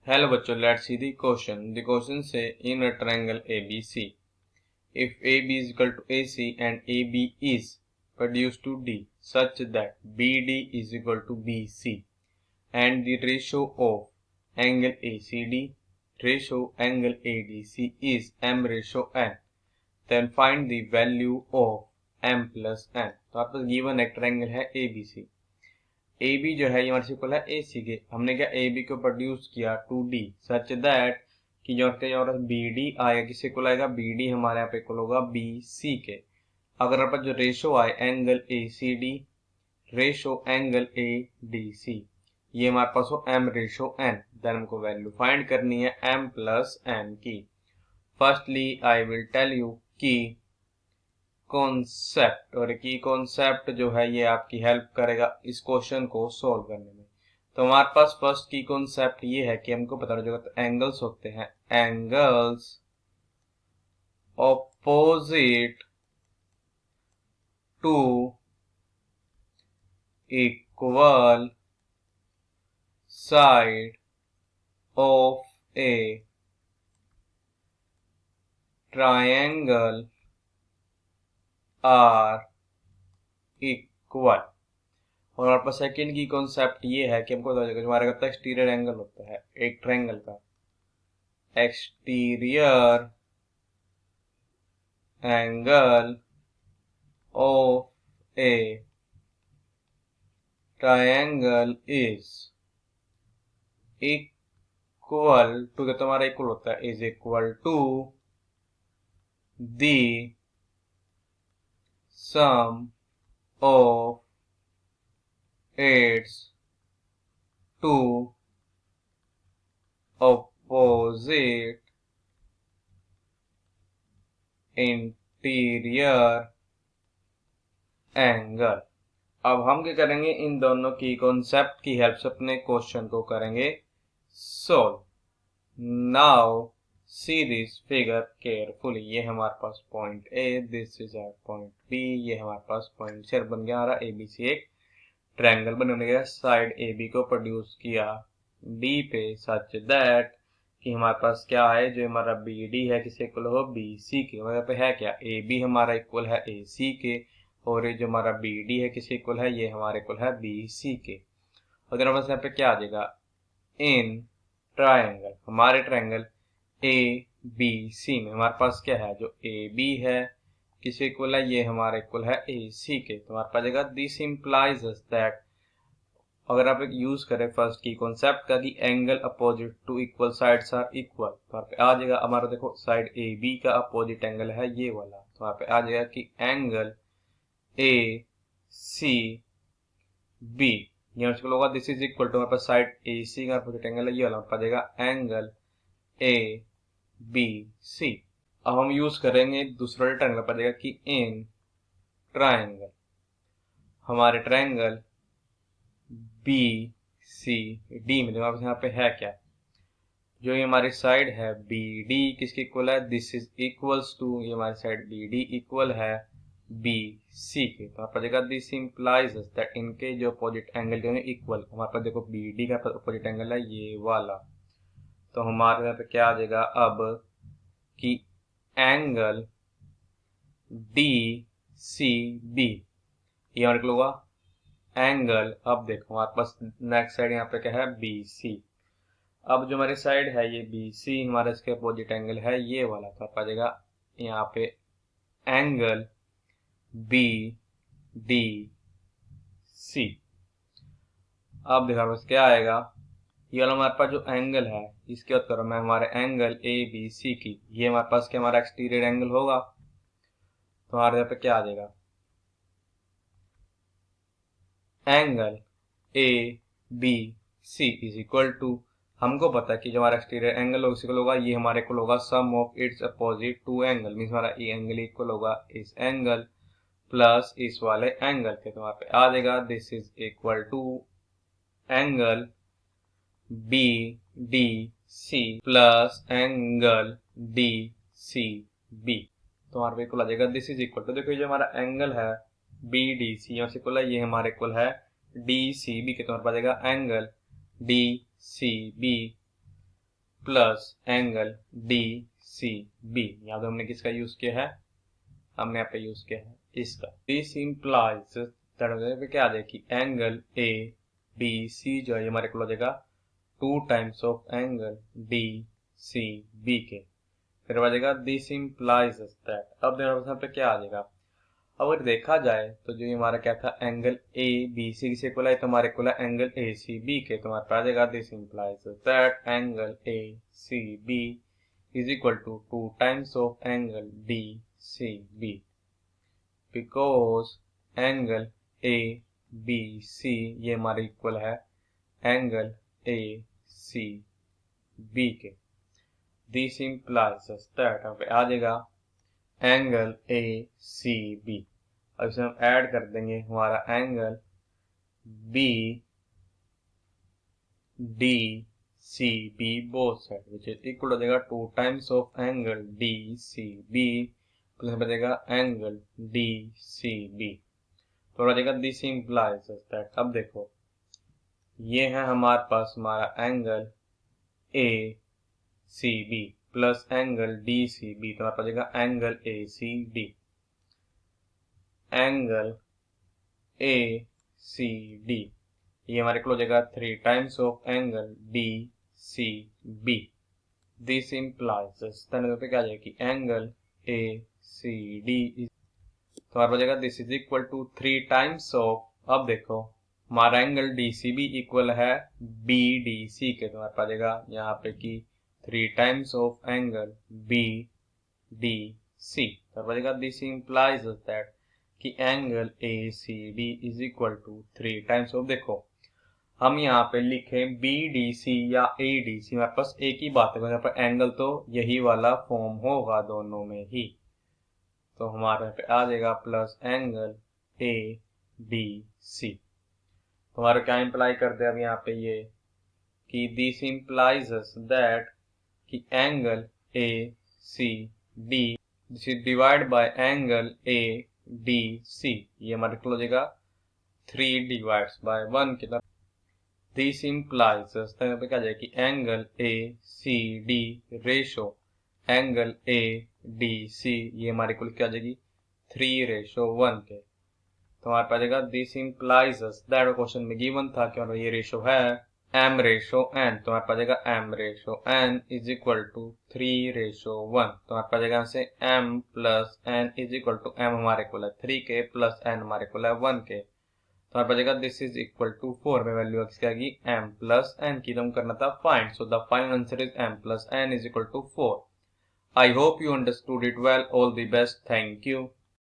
Hello बच्चों, let's see the question. The question says in a triangle ABC, if AB is equal to AC and AB is reduced to D such that BD is equal to BC and the ratio of angle ACD ratio angle ADC is M ratio N, then find the value of M plus N। तो आपके पास given एक triangle है ABC। A B जो है ये हमारे इक्वल है ए सी के। हमने क्या ए बी को प्रोड्यूस किया टू डी सच दैट कि जो बी डी आएगा किससे इक्वल आएगा, बी डी हमारे यहाँ पे इक्वल होगा बी सी के। अगर हमारे पास जो रेशो आए angle A C D ratio angle A D C, ये हमारे पास हो एम रेशो एन, देन हमको वैल्यू फाइंड करनी है एम प्लस एन की। Firstly I will tell you की कॉन्सेप्ट, और की कॉन्सेप्ट जो है ये आपकी हेल्प करेगा इस क्वेश्चन को सॉल्व करने में। तो हमारे पास फर्स्ट की कॉन्सेप्ट ये है कि हमको पता होगा तो एंगल्स होते हैं angles opposite to equal side of a triangle are equal. और हमारे पास सेकेंड की कॉन्सेप्ट ये है कि हमको हमारे का एक्सटीरियर एंगल होता है एक ट्रायंगल का, exterior angle of a triangle is equal to, तो हमारा इक्वल होता है is equal to the sum of its two opposite interior angle. अब हम क्या करेंगे, इन दोनों की कॉन्सेप्ट की हेल्प से अपने क्वेश्चन को करेंगे solve. Now see this figure carefully. ये हमारे पास point A, this is our point B, ये हमारे पास पॉइंट सी बन गया हमारा एबीसी एक ट्रायंगल बन गया। साइड ए बी को प्रोड्यूस किया डी पे सच दैट कि हमारे पास क्या है, जो हमारा बी डी है किससे इक्वल हो, बी सी के। मतलब पे है क्या, ए बी हमारा इक्वल है ए सी के, और ये जो हमारा बी डी है किससे इक्वल है, ये हमारे इक्वल है बी सी के। और हमारे पास यहाँ पे क्या आ जाएगा, इन ट्रायंगल, हमारे ट्रायंगल ए बी सी में हमारे पास क्या है, जो ए बी है किसके इक्वल है, ये हमारा इक्वल है ए सी के। तो हमारे पास जाएगा दिस इम्प्लाइज दैट, अगर आप एक यूज करें फर्स्ट की कॉन्सेप्ट का कि angle opposite to equal sides are equal, तो यहाँ पे आ जाएगा हमारा, देखो साइड ए बी का अपोजिट एंगल है ये वाला, तो यहाँ पे आ जाएगा कि एंगल ए सी बी ये होगा दिस इज इक्वल टू, हमारे पास साइड ए सी का अपोजिट एंगल है ये वाला, हमारे पास जाएगा एंगल ए बी सी। अब हम यूज करेंगे दूसरा ट्रायंगल पर देगा कि इन ट्रायंगल, हमारे ट्रायंगल बी सी डी में यहाँ पे है क्या, जो ये हमारी साइड है बी डी किसके इक्वल है, दिस इज इक्वल्स टू, ये हमारी साइड बी डी इक्वल है बी सी के। तो हमारे पास देखा दिस इंप्लाइज दैट इनके जो अपोजिट एंगल जो है इक्वल, हमारे पास देखो बी डी का अपोजिट एंगल है ये वाला। तो हमारे यहाँ पे क्या आ जाएगा अब कि एंगल डी सी बी ये हमारे होगा एंगल, अब देखो हमारे पास नेक्स्ट साइड यहाँ पे क्या है बी सी। अब जो हमारी साइड है ये बी सी, हमारा इसके अपोजिट एंगल है ये वाला, तो आप आ जाएगा यहाँ पे एंगल बी डी सी। अब देखो बस क्या आएगा, ये वाला हमारे पास जो एंगल है इसके बात करो मैं, हमारे एंगल ए बी सी की, ये हमारे पास क्या हमारा एक्सटीरियर एंगल होगा। तो हमारे यहाँ पे क्या आ जाएगा, angle A B C is equal to, हमको पता है कि जो हमारा एक्सटीरियर एंगल होगा ये हमारे इक्वल होगा sum of its opposite to angle, means हमारा ये एंगल इक्वल होगा इस एंगल प्लस इस वाले एंगल के। तो वहां पे आ जाएगा this is equal to angle B D C plus angle D C B. तो हमारे पे इक्वल आ जाएगा दिस इज इक्वल टू, देखो ये जो हमारा एंगल है बी डी सी यहाँ से इक्वल है, ये हमारे इक्वल है डी सी बी के। तो हमारे पास आ जाएगा angle D C B plus angle D C B. यहाँ पे हमने किसका यूज किया है, हमने यहाँ पे यूज किया है इसका। दिस इम्प्लाइज पे क्या आ जाएगा कि एंगल ए बी सी जो है हमारे को हो जाएगा 2 times of angle D C B के। फिर आ जाएगा दिस इम्प्लाइज दैट। अब यहाँ पे क्या आ जाएगा, अगर देखा जाए तो जो हमारा क्या था, एंगल ए बी सी से इक्वल है, तो हमारे इक्वल है एंगल ए सी बी के। तो हमारे पास आ जाएगा this implies that angle A C B is equal to 2 times of angle D C B, because angle A B C ये हमारे इक्वल है एंगल ए सी बी के। दिस इम्प्लाइज दैट यहाँ पे आ जाएगा एंगल ए सी बी। अब इसे हम ऐड कर देंगे, हमारा angle B D C B both side which is equal हो जाएगा 2 times of angle D C B plus बचेगा एंगल डी सी बी। तो हो जाएगा दिस इम्प्लाइज दैट। अब देखो ये है हमारे पास हमारा angle A C B plus angle D C B, तो हमारे पास जाएगा angle A C D. Angle A C D ये हमारे को हो जाएगा 3 times of angle D C B. This implies पे क्या आ जाएगा कि एंगल ए सी डी तो हमारे पास जाएगा this is equal to 3 times of, अब देखो हमारा angle D C B equal है बी डी सी के, तो हमारे पास जाएगा यहाँ पे कि 3 times of angle B D C. तो हमारे पास जाएगा दिस इम्प्लाइज दैट कि angle A C D is equal to 3 times of, देखो हम यहाँ पे लिखें बी डी सी या ए डी सी, हमारे पास एक ही बात है, यहाँ पर एंगल तो यही वाला फॉर्म होगा दोनों में ही। तो हमारे पे आ जाएगा plus angle A D C. तो हमारा क्या इम्प्लाई करते हैं अब यहाँ पे ये कि दिस इम्प्लाइज दैट कि angle A C D this is divide by angle A D C, ये हमारे को हो जाएगा 3 डिवाइड्स बाय 1 की तरफ। दिस इम्प्लाइज पे क्या जाएगा कि angle A C D ratio angle A D C ये हमारे को क्या आ जाएगी 3:1 के। तो हमारे पास जाएगा दिस इम्प्लाइज दैट क्वेश्चन में गिवन था कि ये रेशो है m रेशो n, तो हमारे पास जाएगा m ratio n is equal to 3:1। तो हमारे पास जाएगा यहाँ से m plus n is equal to m हमारे को है 3 के प्लस n हमारे को है 1 के। तो हमारे पास जाएगा दिस इज इक्वल टू 4 में वैल्यू किसकी आएगी m प्लस n की, तो हम करना था find, so the final answer is m plus n is equal to 4। I hope you understood it well. All the best, thank you.